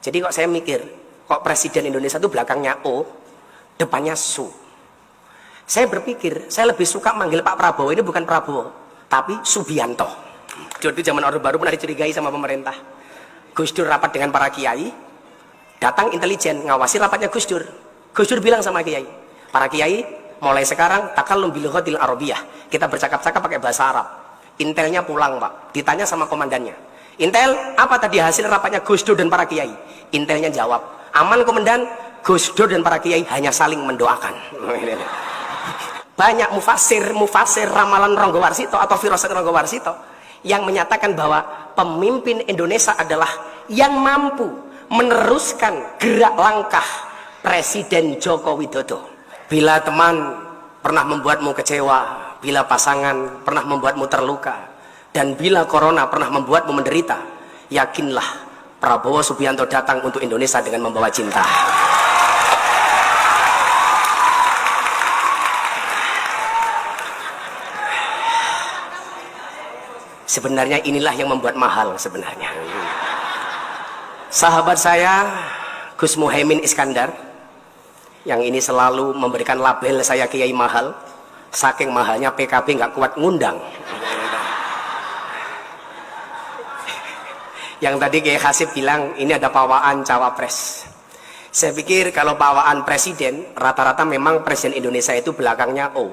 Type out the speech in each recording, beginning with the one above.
Jadi kok saya mikir, kok presiden Indonesia itu belakangnya O, depannya Su. Saya berpikir, saya lebih suka manggil Pak Prabowo ini bukan Prabowo, tapi Subianto. Jadi zaman Orde Baru pernah dicurigai sama pemerintah. Gus Dur rapat dengan para kiai, datang intelijen ngawasi rapatnya Gus Dur. Gus Dur bilang sama kiai, para kiai mulai sekarang takallum bil lughatil arabiyah, kita bercakap-cakap pakai bahasa Arab. Intelnya pulang Pak, ditanya sama komandannya, Intel apa tadi hasil rapatnya Gus Dur dan para kiai? Intelnya jawab, aman komandan, Gus Dur dan para kiai hanya saling mendoakan. Banyak mufasir ramalan Ronggo Warsito atau firasat Ronggo Warsito yang menyatakan bahwa pemimpin Indonesia adalah yang mampu meneruskan gerak langkah Presiden Joko Widodo. Bila teman pernah membuatmu kecewa, bila pasangan pernah membuatmu terluka, dan bila corona pernah membuatmu menderita, yakinlah Prabowo Subianto datang untuk Indonesia dengan membawa cinta. Sebenarnya inilah yang membuat mahal sebenarnya. Sahabat saya Gus Muhaimin Iskandar, yang ini selalu memberikan label saya Kiai Mahal, saking mahalnya PKB nggak kuat ngundang. Yang tadi Kiai Hasib bilang ini ada pawaan cawapres. Saya pikir kalau pawaan presiden, rata-rata memang presiden Indonesia itu belakangnya O.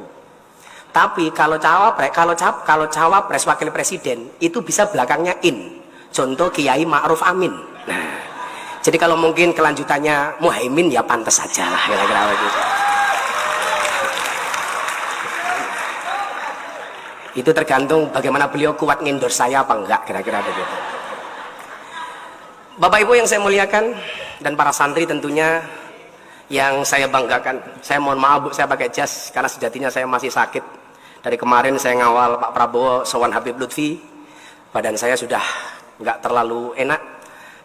Tapi kalau cawapres wakil presiden itu bisa belakangnya in. Contoh Kiai Ma'ruf Amin. Nah, jadi kalau mungkin kelanjutannya Muhaimin ya pantas saja lah kira-kira begitu. Itu tergantung bagaimana beliau kuat ngendorse saya apa enggak, kira-kira begitu. Bapak Ibu yang saya muliakan dan para santri tentunya yang saya banggakan. Saya mohon maaf Bu, saya pakai jas karena sejatinya saya masih sakit. Dari kemarin saya ngawal Pak Prabowo sowan Habib Lutfi, badan saya sudah nggak terlalu enak.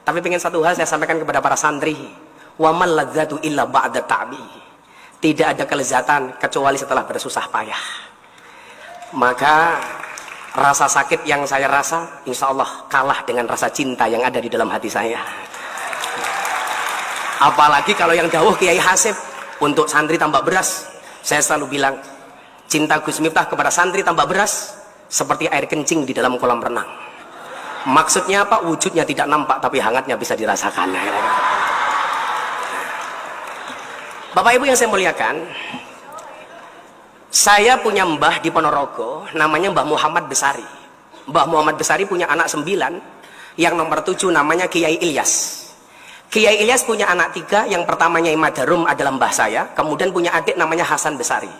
Tapi pengen satu hal saya sampaikan kepada para santri, wa mal ladzatu illa ba'da ta'bi. Tidak ada kelezatan kecuali setelah bersusah payah. Maka rasa sakit yang saya rasa insya Allah kalah dengan rasa cinta yang ada di dalam hati saya. Apalagi kalau yang dawuh Kiai Hasib untuk santri tambah beras, saya selalu bilang cinta Gus Miftah kepada santri tambah beras seperti air kencing di dalam kolam renang. Maksudnya apa? Wujudnya tidak nampak tapi hangatnya bisa dirasakan. Bapak Ibu yang saya muliakan, saya punya mbah di Ponorogo namanya Mbah Muhammad Besari. Mbah Muhammad Besari punya anak 9, yang nomor 7 namanya Kiai Ilyas. Kiai Ilyas punya anak 3, yang pertamanya Imadarum adalah mbah saya, kemudian punya adik namanya Hasan Besari.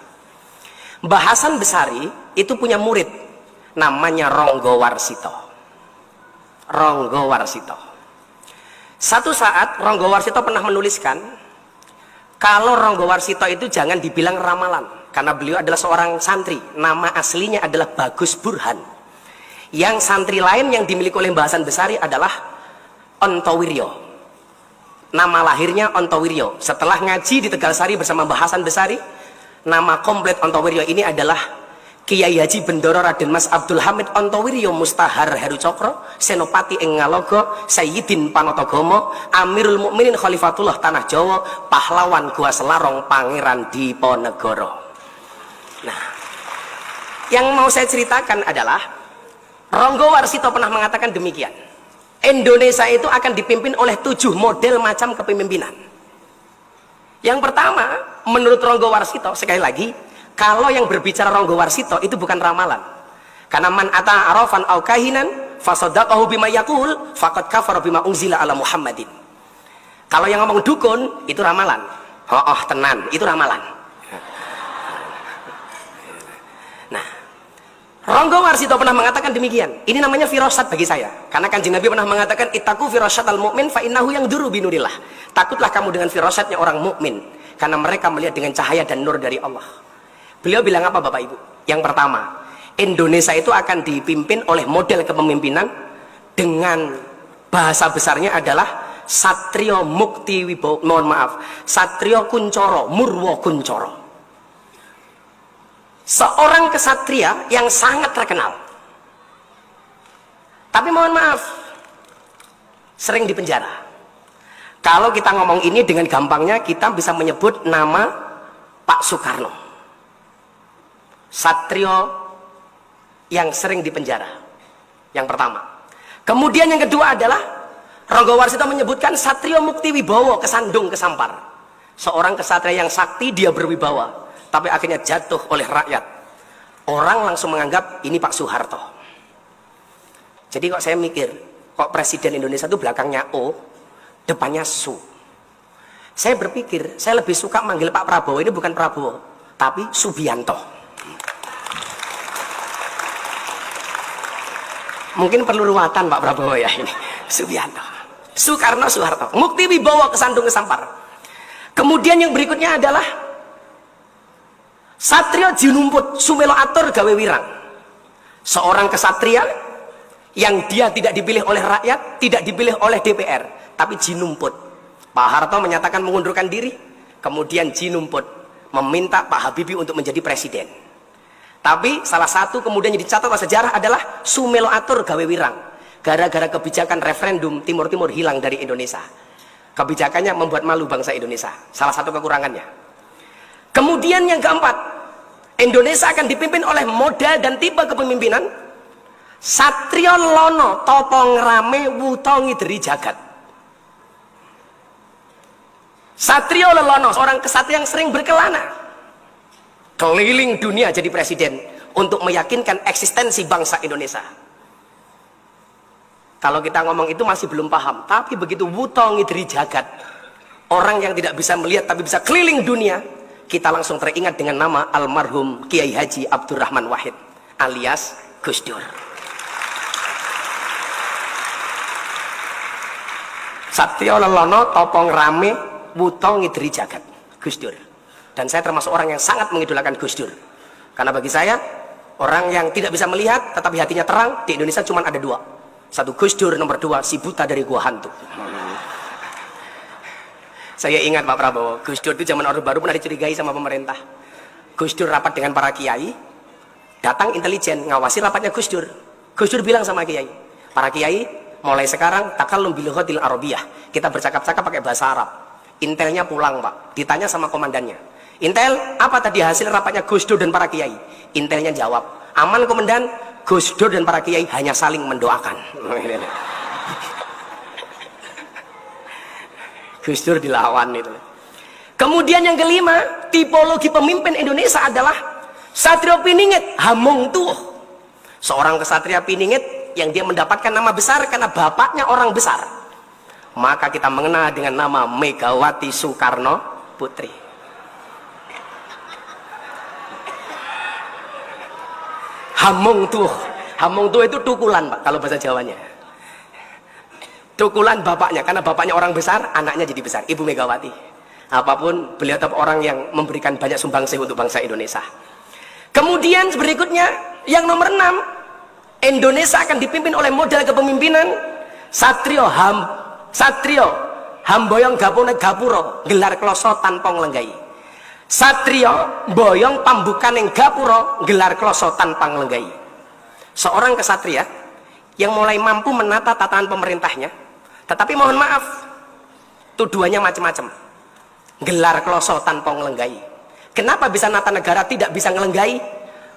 Mbah Hasan Besari itu punya murid namanya Ronggo Warsito. Ronggo Warsito. Satu saat Ronggo Warsito pernah menuliskan kalau Ronggo Warsito itu jangan dibilang ramalan, karena beliau adalah seorang santri, nama aslinya adalah Bagus Burhan. Yang santri lain yang dimiliki oleh Mbah Hasan Besari adalah Ontowiryo. Nama lahirnya Ontowiryo. Setelah ngaji di Tegalsari bersama Mbah Hasan Besari, nama komplit Ontowiryo ini adalah Kiai Haji Bendoro Raden Mas Abdul Hamid Ontowiryo Mustahar Heru Cokro Senopati ing Ngalogo Sayyidin Panotogomo Amirul Mukminin Khalifatullah Tanah Jawa Pahlawan Gua Selarong Pangeran Diponegoro. Nah, yang mau saya ceritakan adalah Ronggo Warsito pernah mengatakan demikian, Indonesia itu akan dipimpin oleh 7 model macam kepemimpinan. Yang pertama, menurut Ronggo Warsito, sekali lagi, kalau yang berbicara Ronggo Warsito itu bukan ramalan. Karena man ata arafan au kahinan fasaddaqahu bima yaqul faqad kafara bima unzila ala Muhammadin. Kalau yang ngomong dukun itu ramalan. Oh, tenan, itu ramalan. Nah, Ronggo Warsito pernah mengatakan demikian. Ini namanya firasat bagi saya. Karena Kanjeng Nabi pernah mengatakan ittaqu firasyatal mu'min fa innahu yanduru binurillah. Takutlah kamu dengan firasatnya orang mukmin, karena mereka melihat dengan cahaya dan nur dari Allah. Beliau bilang apa Bapak Ibu? Yang pertama, Indonesia itu akan dipimpin oleh model kepemimpinan dengan bahasa besarnya adalah Satrio Mukti Wibowo, mohon maaf, Satrio Kuncoro, Murwo Kuncoro. Seorang kesatria yang sangat terkenal. Tapi mohon maaf, sering dipenjara. Kalau kita ngomong ini dengan gampangnya, kita bisa menyebut nama Pak Soekarno, satrio yang sering dipenjara, yang pertama. Kemudian yang kedua adalah Ronggo Warsito menyebutkan Satrio Mukti Wibowo kesandung kesampar, seorang kesatria yang sakti, dia berwibawa, tapi akhirnya jatuh oleh rakyat. Orang langsung menganggap ini Pak Soeharto. Jadi kok saya mikir, kok Presiden Indonesia itu belakangnya O, depannya Su. Saya berpikir, saya lebih suka manggil Pak Prabowo ini bukan Prabowo, tapi Subianto. Mungkin perlu ruatan Pak Prabowo ya ini. Subianto, Soekarno, Soeharto, Mukti Wibowo kesandung kesampar. Kemudian yang berikutnya adalah Satrio Jinumput Sumelo Atur Gawe Wirang, seorang kesatria yang dia tidak dipilih oleh rakyat, tidak dipilih oleh DPR, tapi Jinumput. Pak Harto menyatakan mengundurkan diri, kemudian Jinumput meminta Pak Habibie untuk menjadi presiden. Tapi salah satu kemudian yang dicatat oleh sejarah adalah Sumelo Atur Gawe Wirang, gara-gara kebijakan referendum Timur Timur hilang dari Indonesia. Kebijakannya membuat malu bangsa Indonesia, salah satu kekurangannya. Kemudian yang keempat, Indonesia akan dipimpin oleh model dan tipe kepemimpinan Satrio Lono Topo Ngrame Wuto Ngideri Jagat. Satrio Lono, seorang kesatria yang sering berkelana keliling dunia jadi presiden untuk meyakinkan eksistensi bangsa Indonesia. Kalau kita ngomong itu masih belum paham, tapi begitu Wuto Ngideri Jagat, orang yang tidak bisa melihat tapi bisa keliling dunia, kita langsung teringat dengan nama almarhum Kiai Haji Abdurrahman Wahid alias Gus Dur. Satrio Lelono Topong Rame Wuto Ngideri Jagat, Gus Dur. Dan saya termasuk orang yang sangat mengidolakan Gus Dur, karena bagi saya orang yang tidak bisa melihat tetapi hatinya terang di Indonesia cuma ada dua, satu Gus Dur, nomor dua si buta dari gua hantu. Saya ingat Pak Prabowo, Gus Dur itu zaman Orde Baru pernah dicurigai sama pemerintah. Gus Dur rapat dengan para kiai, datang intelijen ngawasi rapatnya Gus Dur. Gus Dur bilang sama kiai, para kiai mulai sekarang takallum bil lughatil arabiyah, kita bercakap-cakap pakai bahasa Arab. Intelnya pulang Pak, ditanya sama komandannya, Intel apa tadi hasil rapatnya Gus Dur dan para kiai? Intelnya jawab, aman komandan, Gus Dur dan para kiai hanya saling mendoakan. Gus Dur dilawan itu. Kemudian yang kelima, tipologi pemimpin Indonesia adalah Satrio Piningit Hamung Tuh, seorang kesatria Piningit yang dia mendapatkan nama besar karena bapaknya orang besar. Maka kita mengenal dengan nama Megawati Soekarno Putri. Hamung Tuh itu tukulan Pak kalau bahasa Jawanya. Tukulan bapaknya, karena bapaknya orang besar, anaknya jadi besar, Ibu Megawati. Apapun, beliau tetap orang yang memberikan banyak sumbangsih untuk bangsa Indonesia. Kemudian berikutnya, yang nomor 6, Indonesia akan dipimpin oleh model kepemimpinan Satrio Hamboyong Gapone Gapuro, gelar kloso tanpa nglenggai. Satrio Boyong Pambukaning Gapuro, gelar kloso tanpa nglenggai. Seorang kesatria yang mulai mampu menata tatanan pemerintahnya, tetapi mohon maaf, tuduhannya macam-macam. Gelar kloso tanpa ngelenggai. Kenapa bisa nata negara tidak bisa ngelenggai?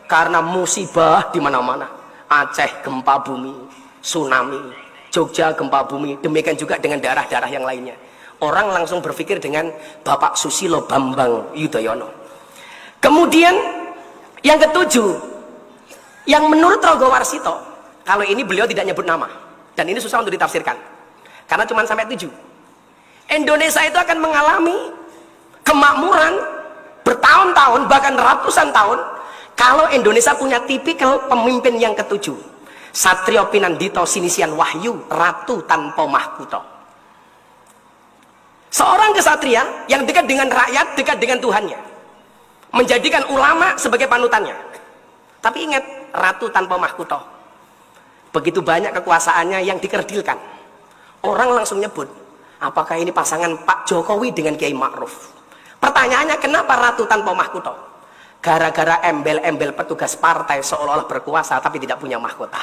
Karena musibah di mana-mana. Aceh gempa bumi, tsunami, Jogja gempa bumi, demikian juga dengan daerah-daerah yang lainnya. Orang langsung berpikir dengan Bapak Susilo Bambang Yudhoyono. Kemudian yang ketujuh, yang menurut Ronggo Warsito, kalau ini beliau tidak nyebut nama, dan ini susah untuk ditafsirkan karena cuma sampai 7. Indonesia itu akan mengalami kemakmuran bertahun-tahun, bahkan ratusan tahun, kalau Indonesia punya tipikal pemimpin yang ketujuh, Satrio Pinandito Sinisian Wahyu Ratu tanpa mahkota. Seorang kesatria yang dekat dengan rakyat, dekat dengan Tuhannya, menjadikan ulama sebagai panutannya. Tapi ingat, ratu tanpa mahkota. Begitu banyak kekuasaannya yang dikerdilkan. Orang langsung nyebut, apakah ini pasangan Pak Jokowi dengan Kiai Ma'ruf? Pertanyaannya, kenapa ratu tanpa mahkota? Gara-gara embel-embel petugas partai seolah-olah berkuasa tapi tidak punya mahkota.